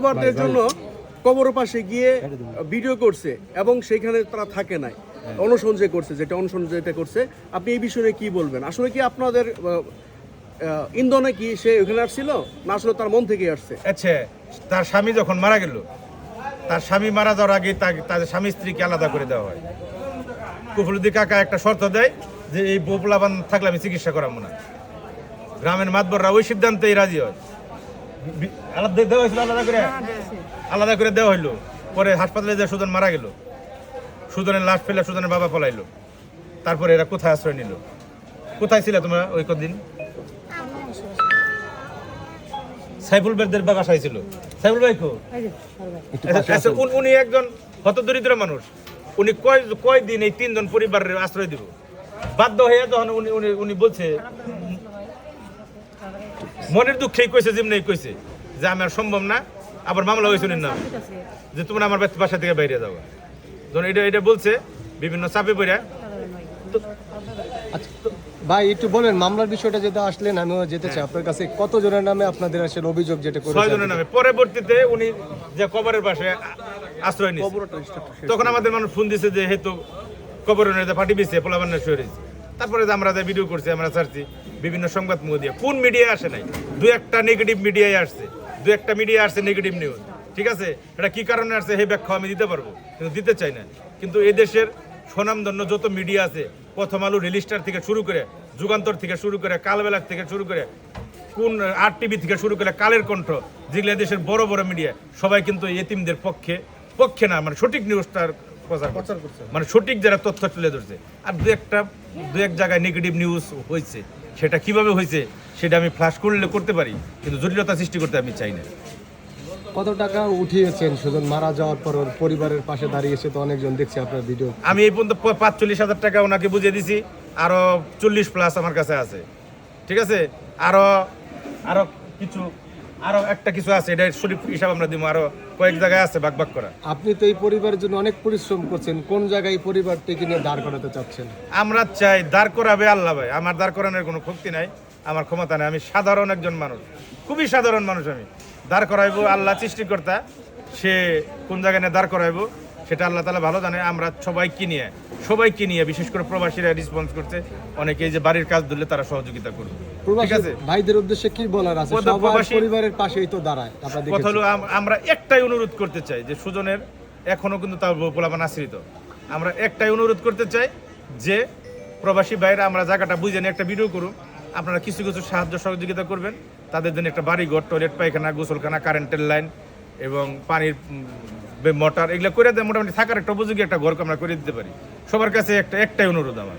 পরিবারদের জন্য কবরের পাশে গিয়ে ভিডিও করছে এবং সেখানে তারা থাকে নাই, অনশন যে করছে, যেটা অনশন যেটা করছে, আপনি এই বিষয়ে কি বলবেন? আসলে কি আপনাদের ইন্ধনে কি সে ওখানে আসছিল, না আসলে তার মন থেকে আসছে? আচ্ছা, তার স্বামী যখন মারা গেল, তার স্বামী মারা যাওয়ার আগে তাদের স্বামী স্ত্রীকে আলাদা করে দেওয়া হয়। কুফলুদ্দি কাকা একটা শর্ত দেয় যে এই বোপলাবান থাকলে আমি চিকিৎসা করাবো না। গ্রামের মাতবররা ওই সিদ্ধান্তেই রাজি হয়। আলাদা দেওয়া হয়েছিল, আলাদা করে দেওয়া হইলো। পরে হাসপাতালে যে সুজন মারা গেল, সুজনের লাশ ফেলে সুজনের বাবা পলাইলো। তারপরে এরা কোথায় আশ্রয় নিল? কোথায় ছিল তোমরা ওই কদিন? সাইফুল ভাইদের বাসায় ছিল। সাইফুল ভাই কো? উনি একজন হতদরিদ্র মানুষ। উনি কয়দিন এই তিনজন পরিবারের আশ্রয় দিব? বাধ্য হয়ে তখন উনি বলছে, মনের দুঃখেই কইছে, যেমনি কইছে যে আমার সম্ভব না। আবার মামলা হয়েছে না যে তোমরা আমার বাসা থেকে বাইরে যাবো। যখন এটা বলছে বিভিন্ন চাপে পড়ে। ভাই একটু বলেন মামলার বিষয়টা যেটা আসলেন, আমিও যেতে চাই আপনার কাছে। কত জনের নামে আপনাদের আসলে অভিযোগ যেটা করেছেন? 6 জনের নামে। পরবর্তীতে উনি যে কবরের পাশে আশ্রয় নিয়েছে, তখন আমাদের মানুষ ফোন দিছে যে হেতু কবরের পার্টি দিচ্ছে পোলাবান্না শহরে। তারপরে আমরা যে ভিডিও করছি, আমরা ছাড়ছি বিভিন্ন সংবাদ দিয়ে। কোন মিডিয়ায় আসে নাই? দু একটা নেগেটিভ মিডিয়ায় আসছে, দু একটা মিডিয়া আসছে নেগেটিভ নিউজ। ঠিক আছে, এটা কি কারণে আসছে সেই ব্যাখ্যা আমি দিতে পারবো, কিন্তু দিতে চাই না। কিন্তু এই দেশের স্বনামধন্য যত মিডিয়া আছে, প্রথম আলো, রিলিস্টার থেকে শুরু করে, যুগান্তর থেকে শুরু করে, কালবেলা থেকে শুরু করে, কোন RTV থেকে শুরু করে কালের কণ্ঠ, যেগুলো দেশের বড় বড় মিডিয়া, সবাই কিন্তু এতিমদের পক্ষে না, মানে সঠিক নিউজটার প্রচার করছে, মানে সঠিক যারা তথ্য তুলে ধরছে। আর দু এক জায়গায় নেগেটিভ নিউজ হয়েছে, সেটা কিভাবে হয়েছে সেটা আমি ফ্ল্যাশ করতে পারি, কিন্তু জটিলতা সৃষ্টি করতে আমি চাই না। কত টাকা উঠিয়েছেন সুজন মারা যাওয়ার পর? ওর পরিবারের পাশে দাঁড়িয়েছে তো অনেকজন, দেখছি আপনার ভিডিও। আমি এই পর্যন্ত 45,000 টাকা ওনাকে বুঝিয়ে দিছি, আরো 40+ আমার কাছে আছে। ঠিক আছে, আরো একটা কিছু আছে, এটা সঠিক হিসাব আমরা দিব। আরো কয়েক জায়গায় আছে ভাগ করা। আপনি তো এই পরিবারের জন্য অনেক পরিশ্রম করছেন, কোন জায়গায় এই পরিবারটিকে নিয়ে দাঁড় করাতে চাচ্ছেন? আমরা চাই দাঁড় করাবে আল্লাহ ভাই। আমার দাঁড় করানোর কোনো শক্তি নাই, আমার ক্ষমতা নাই। আমি সাধারণ একজন মানুষ, খুবই সাধারণ মানুষ। আমি দাঁড় করাইবো আল্লাহ সৃষ্টিকর্তা, সে কোন জায়গায় নিয়ে দাঁড় করাইবো সেটা আল্লাহ তাআলা ভালো জানে। আমরা সবাইকে নিয়ে বিশেষ করে প্রবাসীরা রেসপন্স করছে। অনেকে যে বাড়ির কাজ ধরলে তারা সহযোগিতা করবে। ঠিক আছে, ভাইদের উদ্দেশ্যে কি বলার আছে? সবাই পরিবারের পাশেই তো দাঁড়ায়। কথা হলো আমরা একটাই অনুরোধ করতে চাই যে সুজনের এখনো কিন্তু তার পোলাপান আশ্রিত। আমরা একটাই অনুরোধ করতে চাই যে প্রবাসী ভাইরা আমরা জায়গাটা বুঝে নিয়ে একটা ভিডিও করুন, আপনারা কিছু সাহায্য সহযোগিতা করবেন। তাদের জন্য একটা বাড়িঘর, টয়লেট, পায়খানা, গোসলখানা, কারেন্টের লাইন এবং পানির মোটর এগুলো করে দেয়। মোটামুটি থাকার একটা উপযোগী একটা ঘর আমরা করে দিতে পারি। সবার কাছে একটাই অনুরোধ আমার।